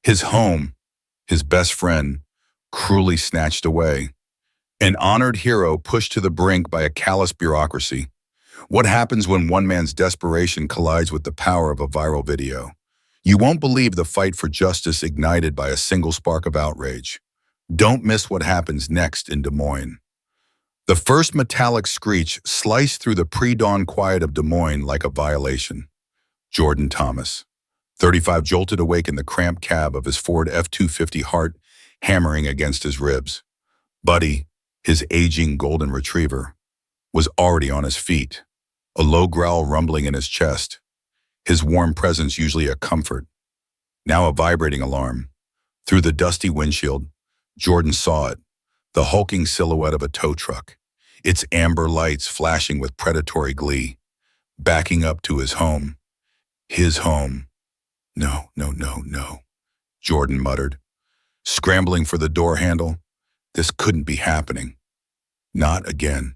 His home, his best friend, cruelly snatched away. An honored hero pushed to the brink by a callous bureaucracy. What happens when one man's desperation collides with the power of a viral video? You won't believe the fight for justice ignited by a single spark of outrage. Don't miss what happens next in Des Moines. The first metallic screech sliced through the pre-dawn quiet of Des Moines like a violation. Jordan Thomas, 35, jolted awake in the cramped cab of his Ford F-250, heart hammering against his ribs. Buddy, his aging golden retriever, was already on his feet, a low growl rumbling in his chest, his warm presence usually a comfort, now a vibrating alarm. Through the dusty windshield, Jordan saw it, the hulking silhouette of a tow truck, its amber lights flashing with predatory glee, backing up to his home. His home. No, no, no, no, Jordan muttered, scrambling for the door handle. This couldn't be happening. Not again.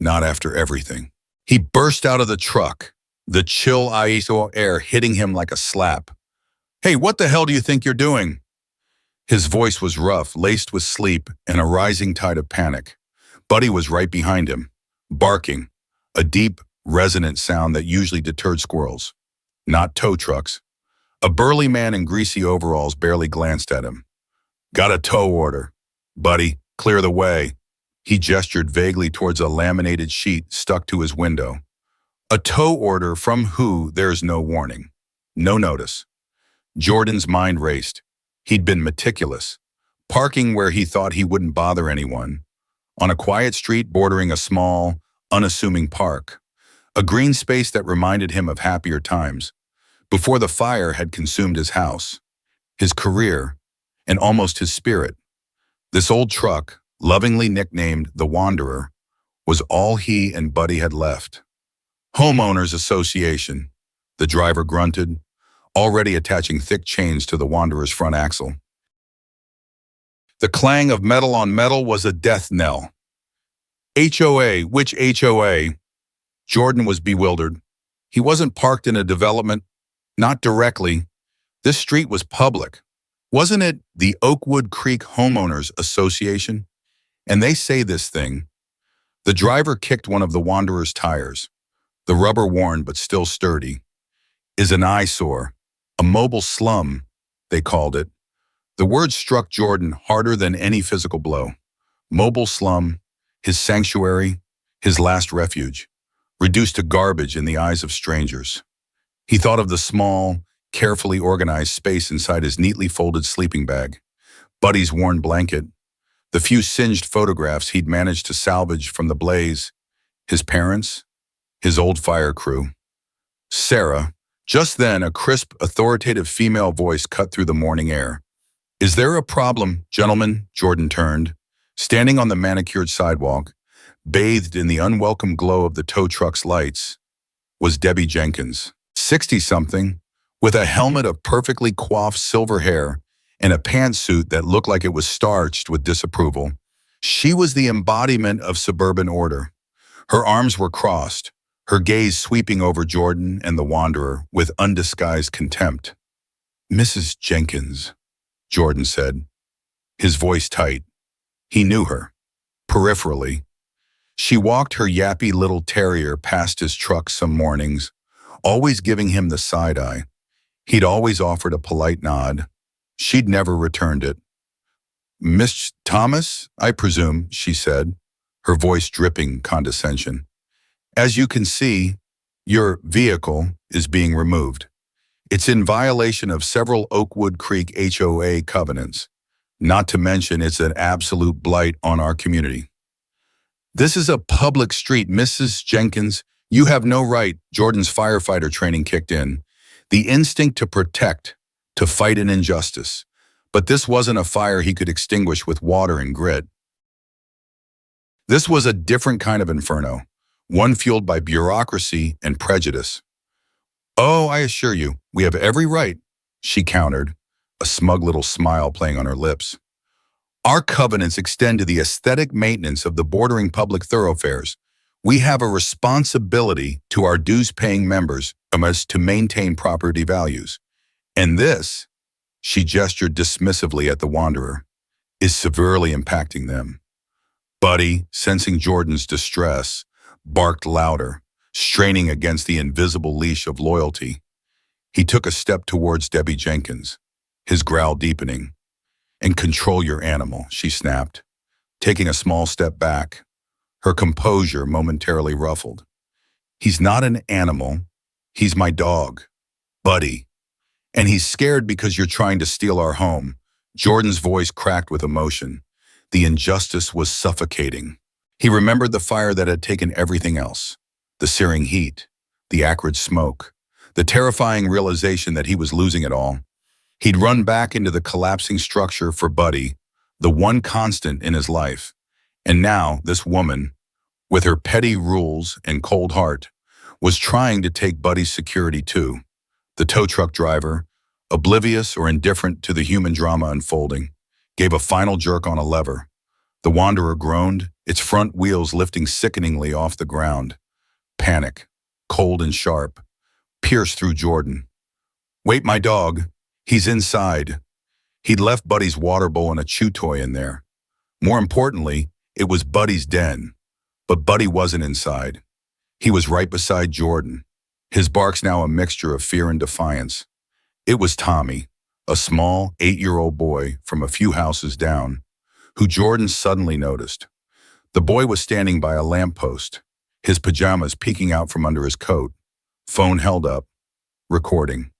Not after everything. He burst out of the truck, the chill eyesore air hitting him like a slap. "Hey, what the hell do you think you're doing?" His voice was rough, laced with sleep and a rising tide of panic. Buddy was right behind him, barking, a deep, resonant sound that usually deterred squirrels. Not tow trucks. A burly man in greasy overalls barely glanced at him. "Got a tow order. Buddy, clear the way." He gestured vaguely towards a laminated sheet stuck to his window. A tow order from who there's no warning. No notice. Jordan's mind raced. He'd been meticulous, parking where he thought he wouldn't bother anyone, on a quiet street bordering a small, unassuming park, a green space that reminded him of happier times, before the fire had consumed his house, his career, and almost his spirit. This old truck, lovingly nicknamed the Wanderer, was all he and Buddy had left. "Homeowners Association," the driver grunted, already attaching thick chains to the Wanderer's front axle. The clang of metal on metal was a death knell. "HOA, which HOA?" Jordan was bewildered. He wasn't parked in a development, not directly. This street was public. Wasn't it the Oakwood Creek Homeowners Association? And they say this thing. The driver kicked one of the Wanderer's tires, the rubber worn but still sturdy, is an eyesore, a mobile slum, they called it. The word struck Jordan harder than any physical blow. Mobile slum, his sanctuary, his last refuge, reduced to garbage in the eyes of strangers. He thought of the small, carefully organized space inside his neatly folded sleeping bag, Buddy's worn blanket, the few singed photographs he'd managed to salvage from the blaze, his parents, his old fire crew. Sarah. Just then, a crisp, authoritative female voice cut through the morning air. "Is there a problem, gentlemen?" Jordan turned. Standing on the manicured sidewalk, bathed in the unwelcome glow of the tow truck's lights, was Debbie Jenkins, 60-something, with a helmet of perfectly coiffed silver hair and a pantsuit that looked like it was starched with disapproval. She was the embodiment of suburban order. Her arms were crossed, her gaze sweeping over Jordan and the Wanderer with undisguised contempt. "Mrs. Jenkins," Jordan said, his voice tight. He knew her, peripherally. She walked her yappy little terrier past his truck some mornings, always giving him the side eye. He'd always offered a polite nod. She'd never returned it. "Miss Thomas, I presume," she said, her voice dripping condescension. "As you can see, your vehicle is being removed. It's in violation of several Oakwood Creek HOA covenants, not to mention it's an absolute blight on our community." "This is a public street, Mrs. Jenkins. You have no right." Jordan's firefighter training kicked in, the instinct to protect, to fight an injustice. But this wasn't a fire he could extinguish with water and grit. This was a different kind of inferno, one fueled by bureaucracy and prejudice. "Oh, I assure you, we have every right," she countered, a smug little smile playing on her lips. "Our covenants extend to the aesthetic maintenance of the bordering public thoroughfares. We have a responsibility to our dues-paying members to maintain property values. And this," she gestured dismissively at the wanderer, is severely impacting them. Buddy, sensing Jordan's distress, barked louder, straining against the invisible leash of loyalty. He took a step towards Debbie Jenkins, his growl deepening. And control your animal, she snapped, taking a small step back, her composure momentarily ruffled. He's not an animal. He's my dog, Buddy. And he's scared because you're trying to steal our home. Jordan's voice cracked with emotion. The injustice was suffocating. He remembered the fire that had taken everything else. The searing heat, the acrid smoke, the terrifying realization that he was losing it all. He'd run back into the collapsing structure for Buddy, the one constant in his life. And now this woman, with her petty rules and cold heart, was trying to take Buddy's security too. The tow truck driver, oblivious or indifferent to the human drama unfolding, gave a final jerk on a lever. The wanderer groaned, its front wheels lifting sickeningly off the ground. Panic, cold and sharp, pierced through Jordan. Wait, my dog. He's inside. He'd left Buddy's water bowl and a chew toy in there. More importantly, it was Buddy's den. But Buddy wasn't inside. He was right beside Jordan, his barks now a mixture of fear and defiance. It was Tommy, a small 8-year-old boy from a few houses down, who Jordan suddenly noticed. The boy was standing by a lamppost, his pajamas peeking out from under his coat, phone held up, recording.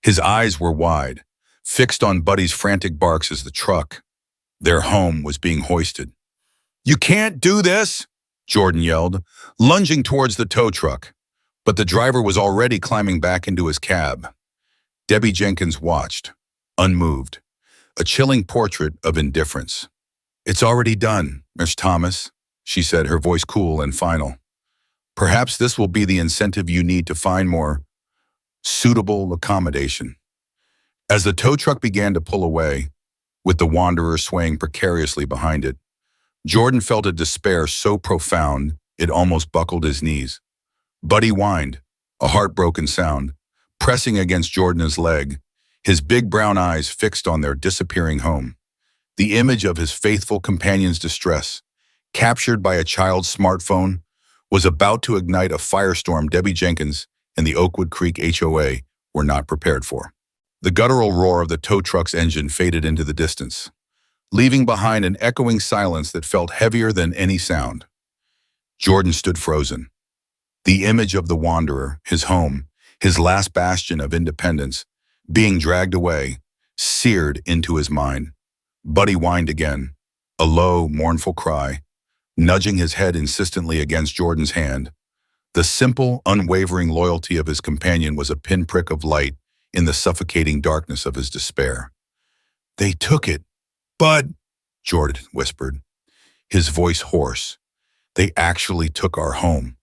His eyes were wide, fixed on Buddy's frantic barks as the truck, their home, was being hoisted. "You can't do this!" Jordan yelled, lunging towards the tow truck. But the driver was already climbing back into his cab. Debbie Jenkins watched, unmoved, a chilling portrait of indifference. "It's already done, Miss Thomas," she said, her voice cool and final. "Perhaps this will be the incentive you need to find more suitable accommodation." As the tow truck began to pull away, with the wanderer swaying precariously behind it, Jordan felt a despair so profound it almost buckled his knees. Buddy whined, a heartbroken sound, pressing against Jordan's leg, his big brown eyes fixed on their disappearing home. The image of his faithful companion's distress, captured by a child's smartphone, was about to ignite a firestorm Debbie Jenkins and the Oakwood Creek HOA were not prepared for. The guttural roar of the tow truck's engine faded into the distance, leaving behind an echoing silence that felt heavier than any sound. Jordan stood frozen. The image of the wanderer, his home, his last bastion of independence, being dragged away, seared into his mind. Buddy whined again, a low, mournful cry, nudging his head insistently against Jordan's hand. The simple, unwavering loyalty of his companion was a pinprick of light in the suffocating darkness of his despair. "They took it, Bud," Jordan whispered, his voice hoarse. "They actually took our home."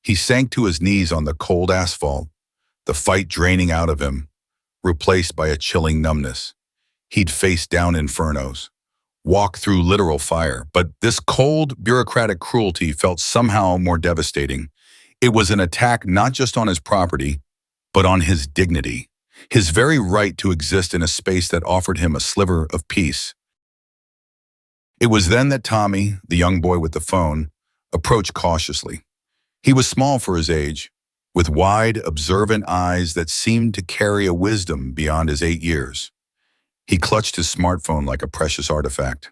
He sank to his knees on the cold asphalt, the fight draining out of him, replaced by a chilling numbness. He'd faced down infernos, walked through literal fire, but this cold, bureaucratic cruelty felt somehow more devastating. It was an attack not just on his property, but on his dignity, his very right to exist in a space that offered him a sliver of peace. It was then that Tommy, the young boy with the phone, approached cautiously. He was small for his age, with wide, observant eyes that seemed to carry a wisdom beyond his 8 years. He clutched his smartphone like a precious artifact.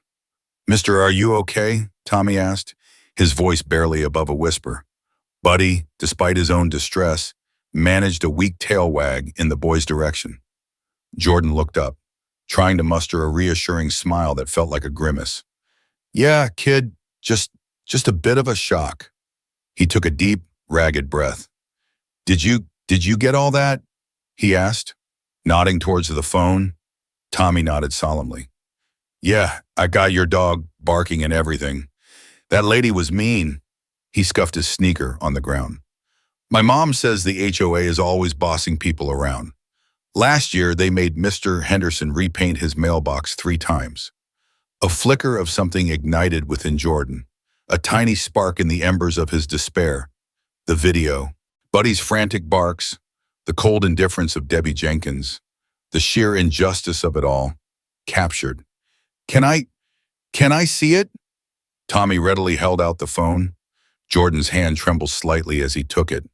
"Mister, are you okay?" Tommy asked, his voice barely above a whisper. Buddy, despite his own distress, managed a weak tail wag in the boy's direction. Jordan looked up, trying to muster a reassuring smile that felt like a grimace. "Yeah, kid, just a bit of a shock." He took a deep, ragged breath. Did you get all that?" he asked, nodding towards the phone. Tommy nodded solemnly. "Yeah, I got your dog barking and everything. That lady was mean." He scuffed his sneaker on the ground. "My mom says the HOA is always bossing people around. Last year, they made Mr. Henderson repaint his mailbox 3 times. A flicker of something ignited within Jordan, a tiny spark in the embers of his despair. The video, Buddy's frantic barks, the cold indifference of Debbie Jenkins, The sheer injustice of it all. Captured. Can I, can I see it? Tommy readily held out the phone. Jordan's hand trembled slightly as he took it.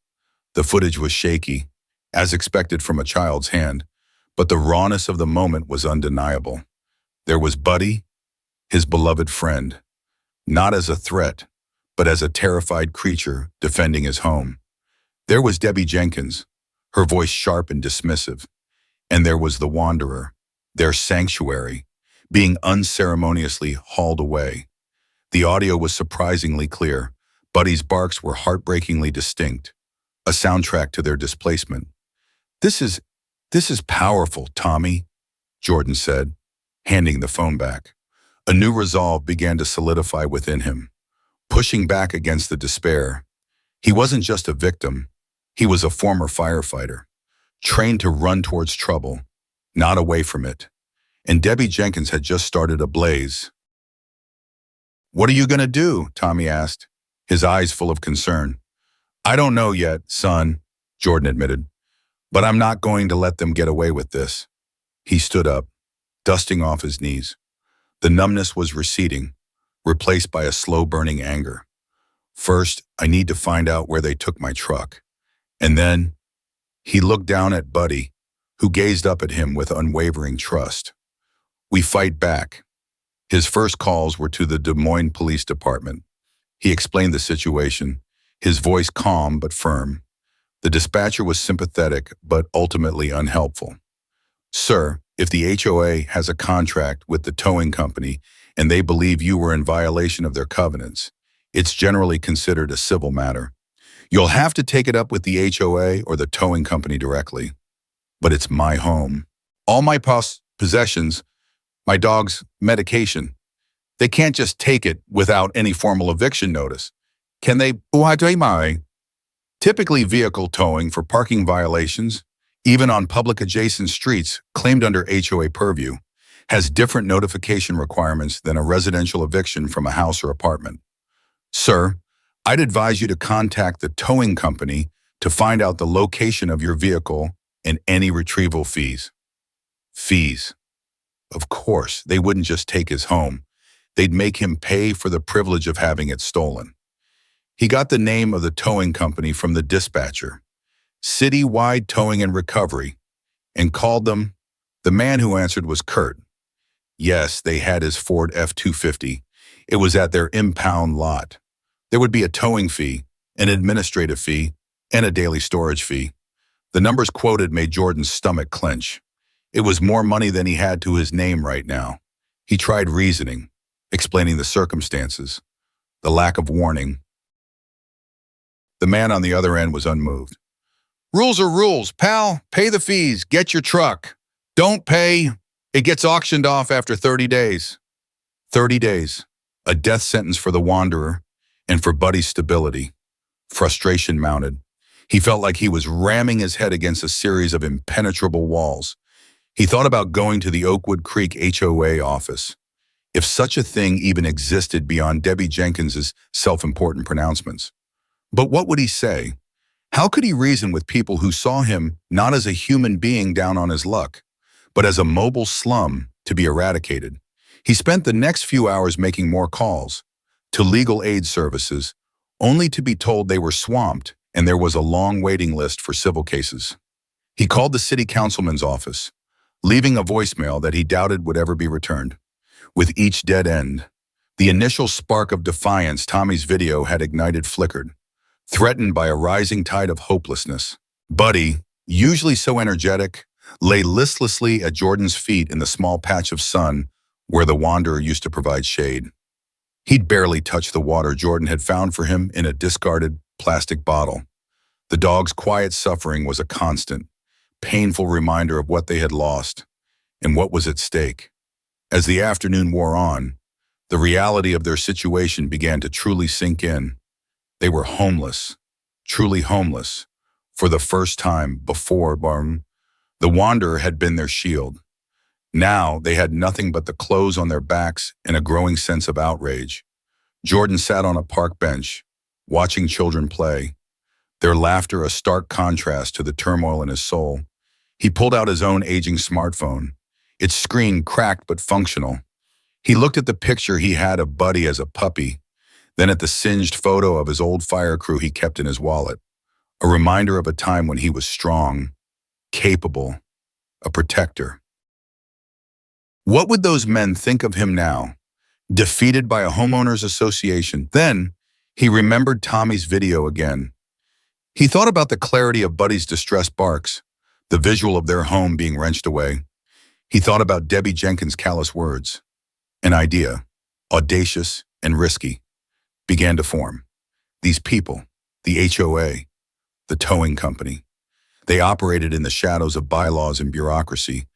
The footage was shaky, as expected from a child's hand, but the rawness of the moment was undeniable. There was Buddy, his beloved friend, not as a threat, but as a terrified creature defending his home. There was Debbie Jenkins, her voice sharp and dismissive. And there was the Wanderer, their sanctuary, being unceremoniously hauled away. The audio was surprisingly clear. Buddy's barks were heartbreakingly distinct, a soundtrack to their displacement. This is powerful, Tommy, Jordan said, handing the phone back. A new resolve began to solidify within him, pushing back against the despair. He wasn't just a victim. He was a former firefighter, trained to run towards trouble, not away from it. And Debbie Jenkins had just started a blaze. "What are you going to do?" Tommy asked, his eyes full of concern. "I don't know yet, son," Jordan admitted, "but I'm not going to let them get away with this." He stood up, dusting off his knees. The numbness was receding, replaced by a slow-burning anger. "First, I need to find out where they took my truck. And then," he looked down at Buddy, who gazed up at him with unwavering trust. "We fight back." His first calls were to the Des Moines Police Department. He explained the situation, his voice calm but firm. The dispatcher was sympathetic but ultimately unhelpful. "Sir, if the HOA has a contract with the towing company and they believe you were in violation of their covenants, it's generally considered a civil matter. You'll have to take it up with the HOA or the towing company directly. But it's my home. All my possessions, my dog's medication. They can't just take it without any formal eviction notice. Can they? Typically, vehicle towing for parking violations, even on public adjacent streets claimed under HOA purview, has different notification requirements than a residential eviction from a house or apartment. Sir, I'd advise you to contact the towing company to find out the location of your vehicle and any retrieval fees." Fees. Of course, they wouldn't just take his home. They'd make him pay for the privilege of having it stolen. He got the name of the towing company from the dispatcher, Citywide Towing and Recovery, and called them. The man who answered was Kurt. Yes, they had his Ford F-250. It was at their impound lot. There would be a towing fee, an administrative fee, and a daily storage fee. The numbers quoted made Jordan's stomach clench. It was more money than he had to his name right now. He tried reasoning, explaining the circumstances, the lack of warning. The man on the other end was unmoved. "Rules are rules, pal. Pay the fees. Get your truck. Don't pay. It gets auctioned off after 30 days. 30 days. A death sentence for the Wanderer and for Buddy's stability. Frustration mounted. He felt like he was ramming his head against a series of impenetrable walls. He thought about going to the Oakwood Creek HOA office, if such a thing even existed beyond Debbie Jenkins's self-important pronouncements. But what would he say? How could he reason with people who saw him not as a human being down on his luck, but as a mobile slum to be eradicated? He spent the next few hours making more calls to legal aid services, only to be told they were swamped and there was a long waiting list for civil cases. He called the city councilman's office, leaving a voicemail that he doubted would ever be returned. With each dead end, the initial spark of defiance Tommy's video had ignited flickered, threatened by a rising tide of hopelessness. Buddy, usually so energetic, lay listlessly at Jordan's feet in the small patch of sun where the Wanderer used to provide shade. He'd barely touched the water Jordan had found for him in a discarded plastic bottle. The dog's quiet suffering was a constant, painful reminder of what they had lost and what was at stake. As the afternoon wore on, the reality of their situation began to truly sink in. They were homeless, truly homeless, for the first time before the Wanderer had been their shield. Now they had nothing but the clothes on their backs and a growing sense of outrage. Jordan sat on a park bench, watching children play, their laughter a stark contrast to the turmoil in his soul. He pulled out his own aging smartphone, its screen cracked but functional. He looked at the picture he had of Buddy as a puppy, then at the singed photo of his old fire crew he kept in his wallet, a reminder of a time when he was strong, capable, a protector. What would those men think of him now, defeated by a homeowners association? Then, he remembered Tommy's video again. He thought about the clarity of Buddy's distressed barks, the visual of their home being wrenched away. He thought about Debbie Jenkins' callous words. An idea, audacious and risky, began to form. These people, the HOA, the towing company, they operated in the shadows of bylaws and bureaucracy,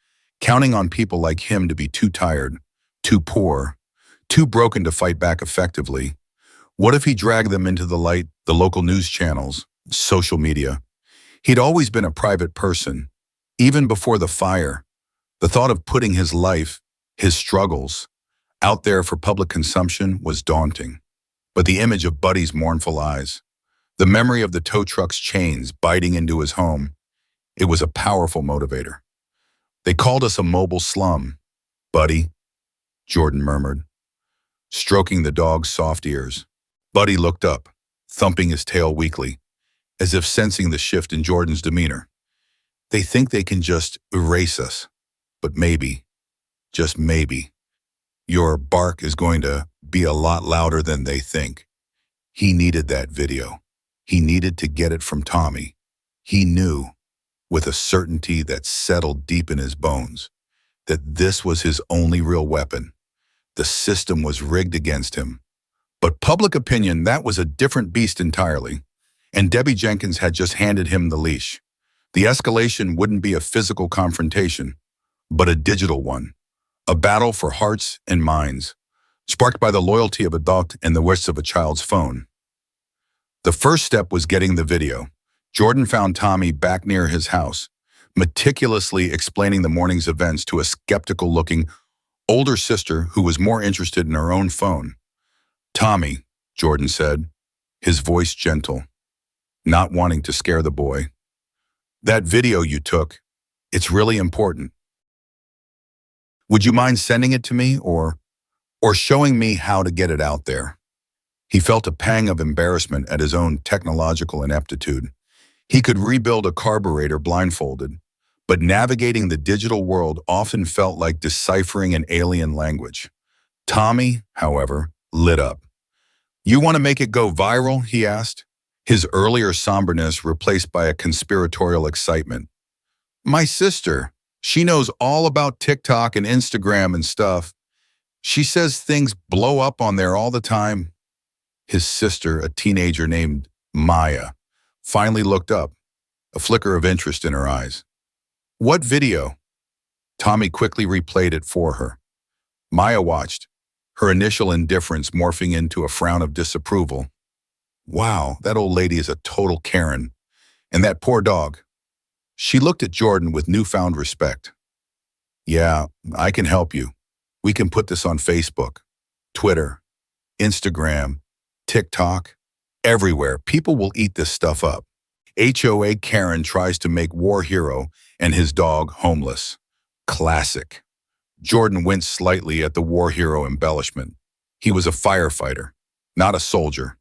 counting on people like him to be too tired, too poor, too broken to fight back effectively. What if he dragged them into the light, the local news channels, social media? He'd always been a private person. Even before the fire, the thought of putting his life, his struggles, out there for public consumption was daunting. But the image of Buddy's mournful eyes, the memory of the tow truck's chains biting into his home, it was a powerful motivator. They called us a mobile slum, Buddy, Jordan murmured, stroking the dog's soft ears. Buddy looked up, thumping his tail weakly, as if sensing the shift in Jordan's demeanor. They think they can just erase us, but maybe, just maybe, your bark is going to be a lot louder than they think. He needed that video. He needed to get it from Tommy. He knew, with a certainty that settled deep in his bones, that this was his only real weapon. The system was rigged against him. But public opinion, that was a different beast entirely. And Debbie Jenkins had just handed him the leash. The escalation wouldn't be a physical confrontation, but a digital one. A battle for hearts and minds, sparked by the loyalty of a dog and the wish of a child's phone. The first step was getting the video. Jordan found Tommy back near his house, meticulously explaining the morning's events to a skeptical-looking older sister who was more interested in her own phone. Tommy, Jordan said, his voice gentle, not wanting to scare the boy. That video you took, it's really important. Would you mind sending it to me or showing me how to get it out there? He felt a pang of embarrassment at his own technological ineptitude. He could rebuild a carburetor blindfolded, but navigating the digital world often felt like deciphering an alien language. Tommy, however, lit up. You want to make it go viral? He asked, his earlier somberness replaced by a conspiratorial excitement. My sister, she knows all about TikTok and Instagram and stuff. She says things blow up on there all the time. His sister, a teenager named Maya, finally looked up, a flicker of interest in her eyes. What video? Tommy quickly replayed it for her. Maya watched, her initial indifference morphing into a frown of disapproval. Wow, that old lady is a total Karen. And that poor dog. She looked at Jordan with newfound respect. Yeah, I can help you. We can put this on Facebook, Twitter, Instagram, TikTok, everywhere. People will eat this stuff up. HOA Karen tries to make war hero and his dog homeless. Classic. Jordan winced slightly at the war hero embellishment. He was a firefighter, not a soldier,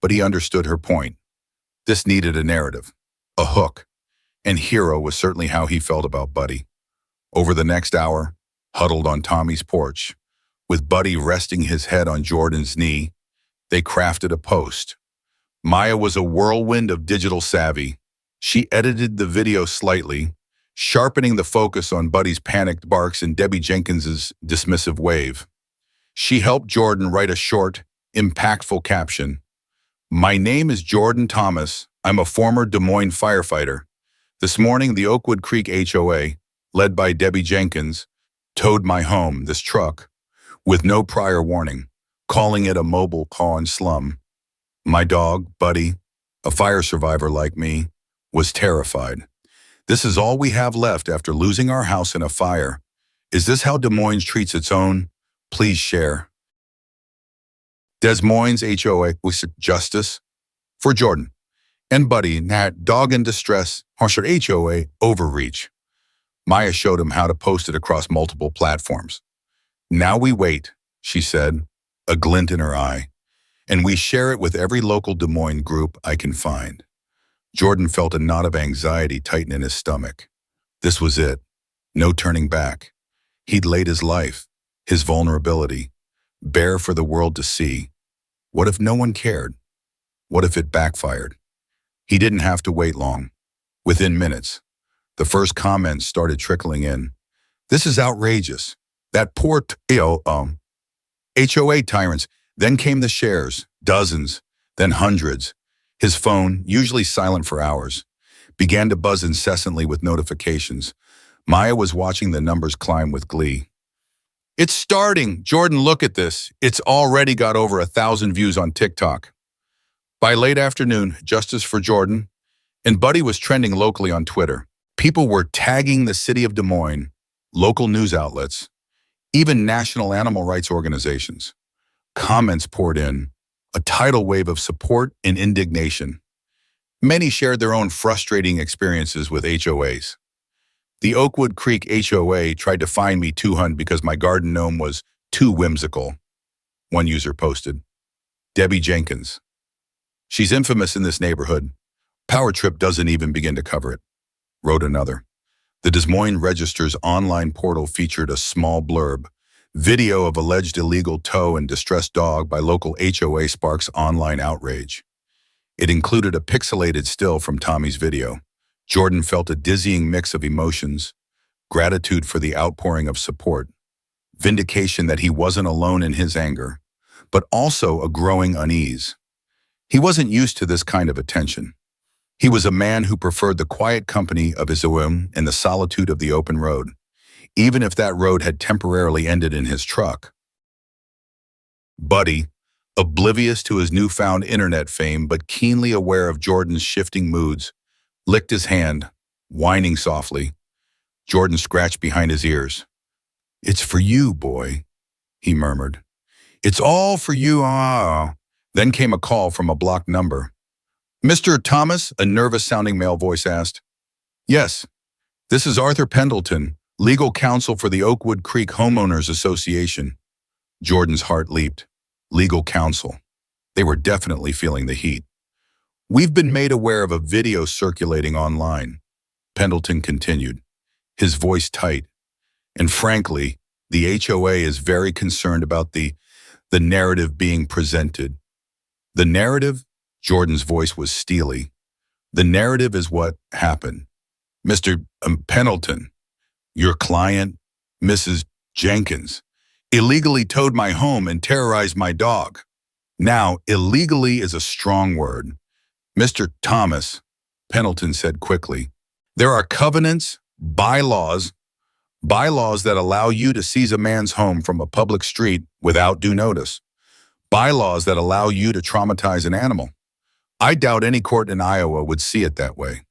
but he understood her point. This needed a narrative, a hook, and hero was certainly how he felt about Buddy. Over the next hour, huddled on Tommy's porch, with Buddy resting his head on Jordan's knee, they crafted a post. Maya was a whirlwind of digital savvy. She edited the video slightly, sharpening the focus on Buddy's panicked barks and Debbie Jenkins's dismissive wave. She helped Jordan write a short, impactful caption. My name is Jordan Thomas. I'm a former Des Moines firefighter. This morning, the Oakwood Creek HOA, led by Debbie Jenkins, towed my home, this truck, with no prior warning, calling it a mobile call and slum. My dog, Buddy, a fire survivor like me, was terrified. This is all we have left after losing our house in a fire. Is this how Des Moines treats its own? Please share. Des Moines HOA with justice for Jordan and Buddy, that dog in distress, harsher HOA overreach. Maya showed him how to post it across multiple platforms. Now we wait, she said, a glint in her eye, and we share it with every local Des Moines group I can find. Jordan felt a knot of anxiety tighten in his stomach. This was it. No turning back. He'd laid his life, his vulnerability, bare for the world to see. What if no one cared? What if it backfired? He didn't have to wait long. Within minutes, the first comments started trickling in. This is outrageous. That poor HOA tyrants. Then came the shares, dozens, then hundreds. His phone, usually silent for hours, began to buzz incessantly with notifications. Maya was watching the numbers climb with glee. It's starting. Jordan, look at this. It's already got over 1,000 views on TikTok. By late afternoon, Justice for Jordan and Buddy was trending locally on Twitter. People were tagging the city of Des Moines, local news outlets, even national animal rights organizations. Comments poured in, a tidal wave of support and indignation. Many shared their own frustrating experiences with HOAs. The Oakwood Creek HOA tried to fine me $200 because my garden gnome was too whimsical, one user posted. Debbie Jenkins. She's infamous in this neighborhood. Power Trip doesn't even begin to cover it, wrote another. The Des Moines Register's online portal featured a small blurb. Video of alleged illegal tow and distressed dog by local HOA sparks online outrage. It included a pixelated still from Tommy's video. Jordan felt a dizzying mix of emotions, gratitude for the outpouring of support, vindication that he wasn't alone in his anger, but also a growing unease. He wasn't used to this kind of attention. He was a man who preferred the quiet company of his home and the solitude of the open road, even if that road had temporarily ended in his truck. Buddy, oblivious to his newfound internet fame but keenly aware of Jordan's shifting moods, licked his hand, whining softly. Jordan scratched behind his ears. It's for you, boy, he murmured. It's all for you, ah. Then came a call from a blocked number. Mr. Thomas, a nervous-sounding male voice asked. Yes, this is Arthur Pendleton, legal counsel for the Oakwood Creek Homeowners Association. Jordan's heart leaped. Legal counsel. They were definitely feeling the heat. We've been made aware of a video circulating online, Pendleton continued, his voice tight. And frankly, the HOA is very concerned about the narrative being presented. The narrative? Jordan's voice was steely. The narrative is what happened. Mr. Pendleton, your client, Mrs. Jenkins, illegally towed my home and terrorized my dog. Now, illegally is a strong word. Mr. Thomas, Pendleton said quickly, there are covenants, bylaws that allow you to seize a man's home from a public street without due notice. Bylaws that allow you to traumatize an animal. I doubt any court in Iowa would see it that way,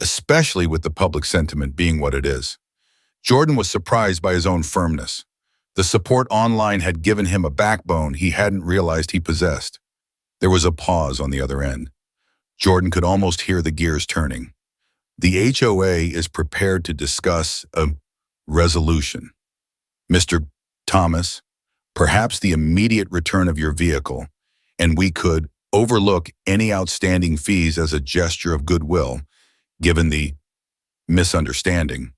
especially with the public sentiment being what it is. Jordan was surprised by his own firmness. The support online had given him a backbone he hadn't realized he possessed. There was a pause on the other end. Jordan could almost hear the gears turning. The HOA is prepared to discuss a resolution. Mr. Thomas, perhaps the immediate return of your vehicle, and we could overlook any outstanding fees as a gesture of goodwill, given the misunderstanding.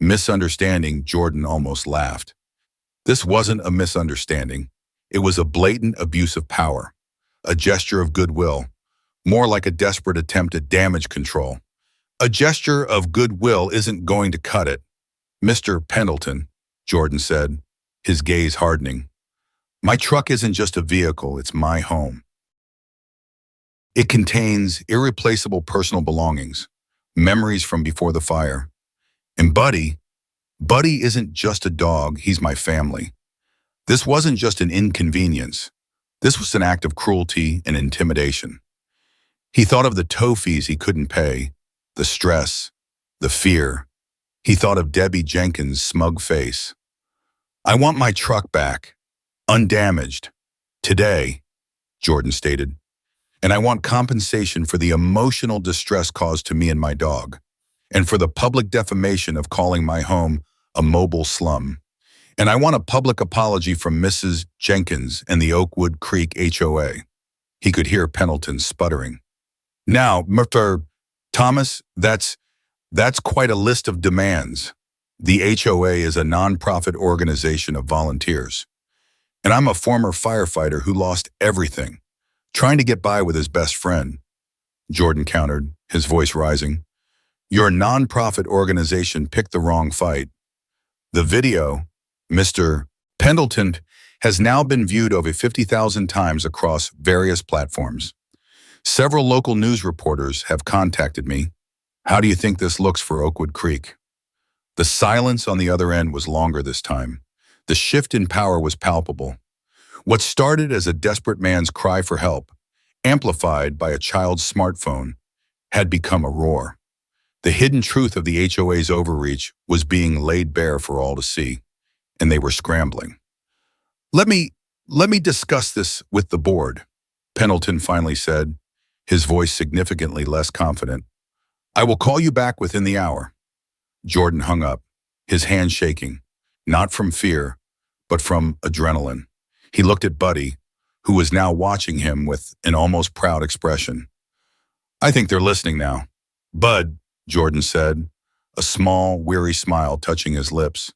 Misunderstanding, Jordan almost laughed. This wasn't a misunderstanding. It was a blatant abuse of power, a gesture of goodwill, more like a desperate attempt at damage control. A gesture of goodwill isn't going to cut it. Mr. Pendleton, Jordan said, his gaze hardening. My truck isn't just a vehicle, it's my home. It contains irreplaceable personal belongings, memories from before the fire. And Buddy isn't just a dog, he's my family. This wasn't just an inconvenience. This was an act of cruelty and intimidation. He thought of the tow fees he couldn't pay, the stress, the fear. He thought of Debbie Jenkins' smug face. I want my truck back, undamaged, today, Jordan stated. And I want compensation for the emotional distress caused to me and my dog. and for the public defamation of calling my home a mobile slum. And I want a public apology from Mrs. Jenkins and the Oakwood Creek HOA. He could hear Pendleton sputtering. Now, Mr. Thomas, that's quite a list of demands. The HOA is a nonprofit organization of volunteers. And I'm a former firefighter who lost everything, trying to get by with his best friend. Jordan countered, his voice rising. Your nonprofit organization picked the wrong fight. The video, Mr. Pendleton, has now been viewed over 50,000 times across various platforms. Several local news reporters have contacted me. How do you think this looks for Oakwood Creek? The silence on the other end was longer this time. The shift in power was palpable. What started as a desperate man's cry for help, amplified by a child's smartphone, had become a roar. The hidden truth of the HOA's overreach was being laid bare for all to see, and they were scrambling. Let me discuss this with the board, Pendleton finally said, his voice significantly less confident. I will call you back within the hour. Jordan hung up, his hand shaking, not from fear, but from adrenaline. He looked at Buddy, who was now watching him with an almost proud expression. I think they're listening now. Bud, Jordan said, a small, weary smile touching his lips.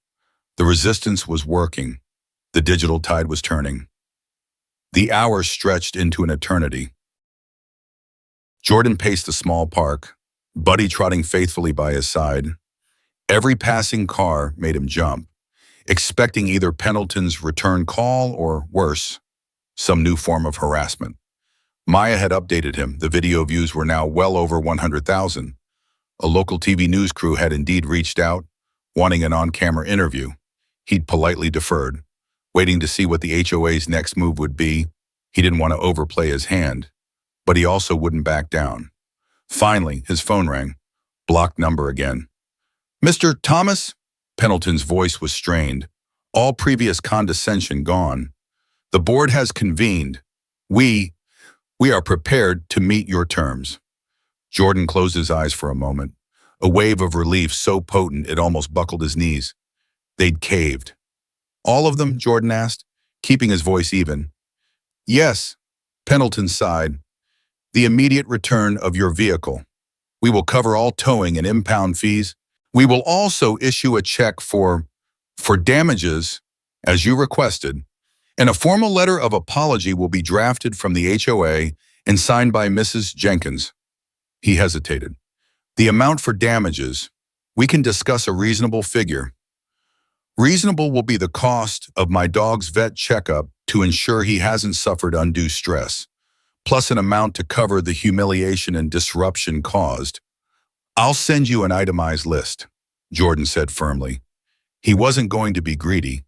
The resistance was working. The digital tide was turning. The hours stretched into an eternity. Jordan paced the small park, Buddy trotting faithfully by his side. Every passing car made him jump, expecting either Pendleton's return call or, worse, some new form of harassment. Maya had updated him. The video views were now well over 100,000. A local TV news crew had indeed reached out, wanting an on-camera interview. He'd politely deferred, waiting to see what the HOA's next move would be. He didn't want to overplay his hand, but he also wouldn't back down. Finally, his phone rang. Blocked number again. Mr. Thomas? Pendleton's voice was strained, all previous condescension gone. The board has convened. We are prepared to meet your terms. Jordan closed his eyes for a moment, a wave of relief so potent it almost buckled his knees. They'd caved. All of them? Jordan asked, keeping his voice even. Yes, Pendleton sighed. The immediate return of your vehicle. We will cover all towing and impound fees. We will also issue a check for damages, as you requested, and a formal letter of apology will be drafted from the HOA and signed by Mrs. Jenkins. He hesitated. The amount for damages, we can discuss a reasonable figure. Reasonable will be the cost of my dog's vet checkup to ensure he hasn't suffered undue stress, plus an amount to cover the humiliation and disruption caused. I'll send you an itemized list, Jordan said firmly. He wasn't going to be greedy,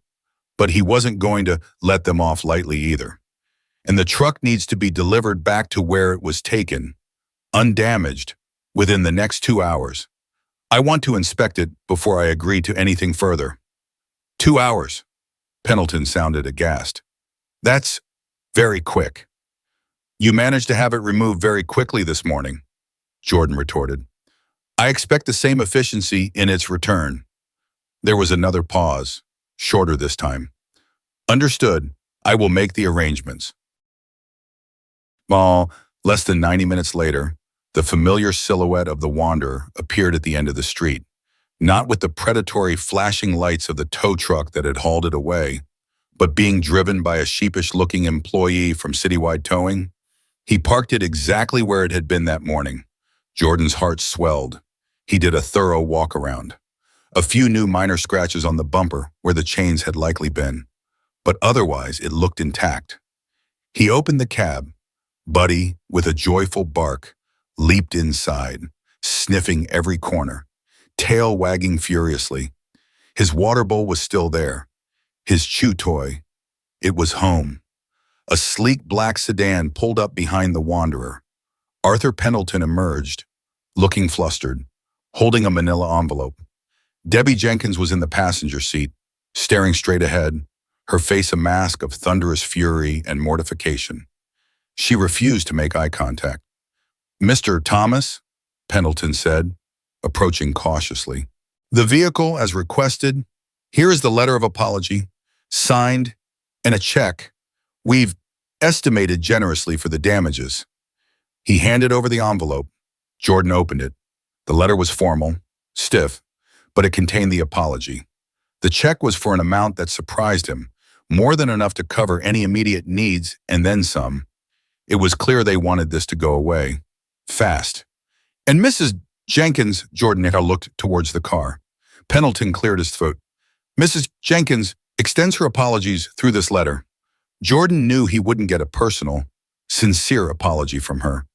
but he wasn't going to let them off lightly either. And the truck needs to be delivered back to where it was taken, undamaged, within the next 2 hours. I want to inspect it before I agree to anything further. 2 hours. Pendleton sounded aghast. That's very quick. You managed to have it removed very quickly this morning, Jordan retorted. I expect the same efficiency in its return. There was another pause, shorter this time. Understood. I will make the arrangements. Less than 90 minutes later, the familiar silhouette of the wanderer appeared at the end of the street, not with the predatory flashing lights of the tow truck that had hauled it away, but being driven by a sheepish-looking employee from Citywide Towing. He parked it exactly where it had been that morning. Jordan's heart swelled. He did a thorough walk-around. A few new minor scratches on the bumper where the chains had likely been, but otherwise it looked intact. He opened the cab. Buddy, with a joyful bark, leaped inside, sniffing every corner, tail wagging furiously. His water bowl was still there. His chew toy. It was home. A sleek black sedan pulled up behind the wanderer. Arthur Pendleton emerged, looking flustered, holding a manila envelope. Debbie Jenkins was in the passenger seat, staring straight ahead, her face a mask of thunderous fury and mortification. She refused to make eye contact. Mr. Thomas, Pendleton said, approaching cautiously. The vehicle, as requested. Here is the letter of apology, signed, and a check. We've estimated generously for the damages. He handed over the envelope. Jordan opened it. The letter was formal, stiff, but it contained the apology. The check was for an amount that surprised him, more than enough to cover any immediate needs and then some. It was clear they wanted this to go away. Fast. And Mrs. Jenkins, Jordan looked towards the car. Pendleton cleared his throat. Mrs. Jenkins extends her apologies through this letter. Jordan knew he wouldn't get a personal, sincere apology from her.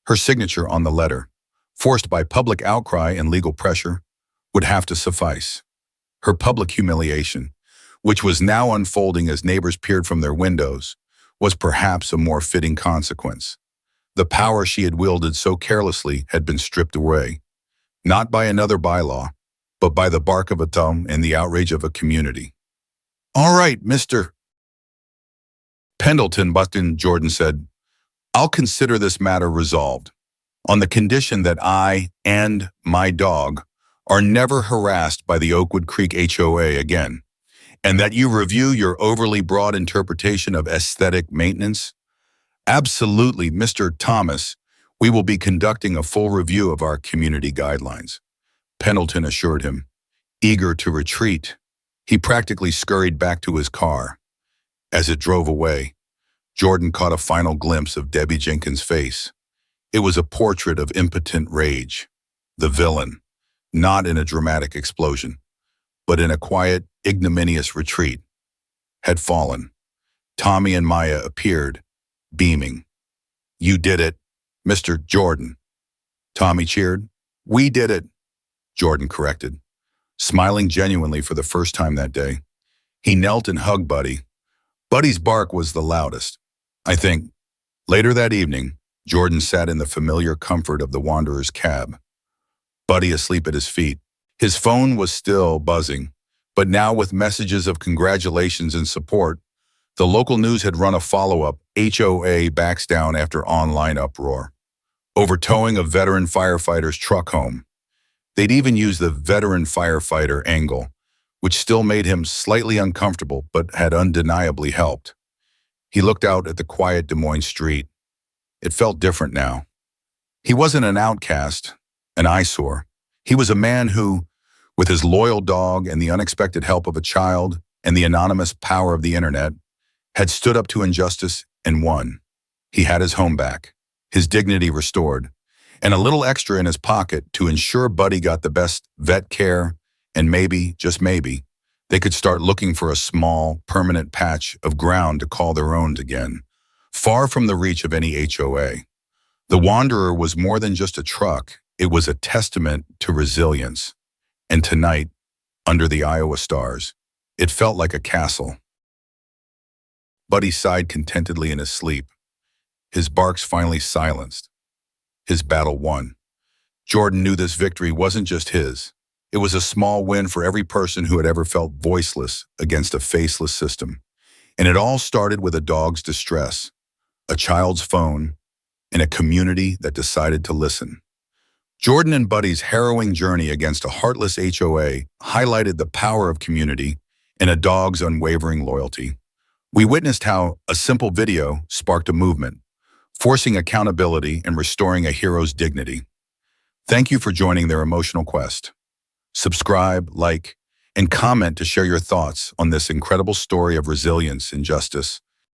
Her signature on the letter, forced by public outcry and legal pressure, would have to suffice. Her public humiliation, which was now unfolding as neighbors peered from their windows, was perhaps a more fitting consequence. The power she had wielded so carelessly had been stripped away, not by another bylaw, but by the bark of a thumb and the outrage of a community. All right, Mr. Pendleton, Jordan said, I'll consider this matter resolved, on the condition that I and my dog are never harassed by the Oakwood Creek HOA again, and that you review your overly broad interpretation of aesthetic maintenance. Absolutely, Mr. Thomas, we will be conducting a full review of our community guidelines, Pendleton assured him. Eager to retreat, he practically scurried back to his car. As it drove away, Jordan caught a final glimpse of Debbie Jenkins' face. It was a portrait of impotent rage. The villain, not in a dramatic explosion, but in a quiet, ignominious retreat, had fallen. Tommy and Maya appeared, beaming. You did it, Mr. Jordan. Tommy cheered. We did it, Jordan corrected, smiling genuinely for the first time that day. He knelt and hugged Buddy. Buddy's bark was the loudest, I think. Later that evening, Jordan sat in the familiar comfort of the Wanderer's cab, Buddy asleep at his feet. His phone was still buzzing, but now with messages of congratulations and support. The local news had run a follow-up. HOA backs down after online uproar over towing a veteran firefighter's truck home. They'd even used the veteran firefighter angle, which still made him slightly uncomfortable but had undeniably helped. He looked out at the quiet Des Moines street. It felt different now. He wasn't an outcast, an eyesore. He was a man who, with his loyal dog and the unexpected help of a child and the anonymous power of the internet, had stood up to injustice and won. He had his home back, his dignity restored, and a little extra in his pocket to ensure Buddy got the best vet care, and maybe, just maybe, they could start looking for a small, permanent patch of ground to call their own again, far from the reach of any HOA. The Wanderer was more than just a truck. It was a testament to resilience. And tonight, under the Iowa stars, it felt like a castle. Buddy sighed contentedly in his sleep. His barks finally silenced. His battle won. Jordan knew this victory wasn't just his. It was a small win for every person who had ever felt voiceless against a faceless system. And it all started with a dog's distress, a child's phone, and a community that decided to listen. Jordan and Buddy's harrowing journey against a heartless HOA highlighted the power of community and a dog's unwavering loyalty. We witnessed how a simple video sparked a movement, forcing accountability and restoring a hero's dignity. Thank you for joining their emotional quest. Subscribe, like, and comment to share your thoughts on this incredible story of resilience and justice.